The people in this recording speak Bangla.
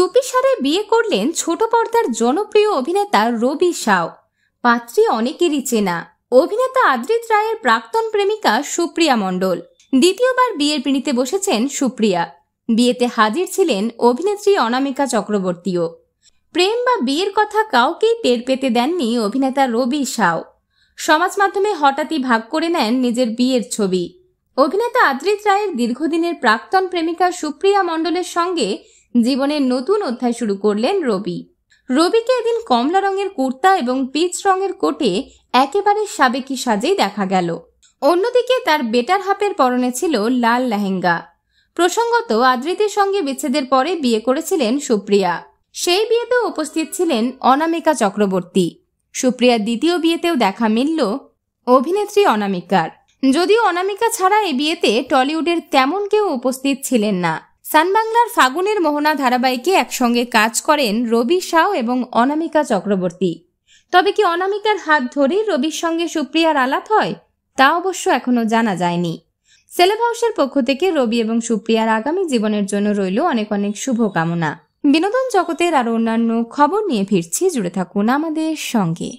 চুপিসারে বিয়ে করলেন ছোট পর্দার জনপ্রিয় অভিনেতা রবি সাউ। পাত্রী অনেকেরই চেনা, অভিনেতা আদ্রিত রায়ের প্রাক্তন প্রেমিকা সুপ্রিয়া মণ্ডল। দ্বিতীয়বার বিয়ের পিঁড়িতে বসেছেন সুপ্রিয়া। বিয়েতে হাজির ছিলেন অভিনেত্রী অনামিকা চক্রবর্তীও। প্রেম বা বিয়ের কথা কাউকেই টের পেতে দেননি অভিনেতা রবি সাউ। সমাজ মাধ্যমে হঠাৎই ভাগ করে নেন নিজের বিয়ের ছবি। অভিনেতা আদ্রিত রায়ের দীর্ঘদিনের প্রাক্তন প্রেমিকা সুপ্রিয়া মণ্ডলের সঙ্গে জীবনের নতুন অধ্যায় শুরু করলেন রবি। রবিকে এদিন কমলা রঙের কুর্তা এবং পিচ রঙের কোটে একেবারে সাবেকি সাজেই দেখা গেল। অন্যদিকে তার বেটার হাফের পরনে ছিল লাল লেহেঙ্গা। প্রসঙ্গত, আদ্রিতের সঙ্গে বিচ্ছেদের পরে বিয়ে করেছিলেন সুপ্রিয়া। সেই বিয়েতেও উপস্থিত ছিলেন অনামিকা চক্রবর্তী। সুপ্রিয়ার দ্বিতীয় বিয়েতেও দেখা মিলল অভিনেত্রী অনামিকার। যদিও অনামিকা ছাড়া এই বিয়েতে টলিউডের তেমন কেউ উপস্থিত ছিলেন না। সান বাংলার ফাগুনের মোহনা ধারাবাহিকে একসঙ্গে কাজ করেন রবি সাউ এবং অনামিকা চক্রবর্তী। তবে কি অনামিকার হাত ধরেই রবির সঙ্গে সুপ্রিয়ার আলাপ হয়, তা অবশ্য এখনো জানা যায়নি। সেলেব হাউসের পক্ষ থেকে রবি এবং সুপ্রিয়ার আগামী জীবনের জন্য রইল অনেক অনেক শুভকামনা। বিনোদন জগতের আরো অন্যান্য খবর নিয়ে ফিরছি, জুড়ে থাকুন আমাদের সঙ্গে।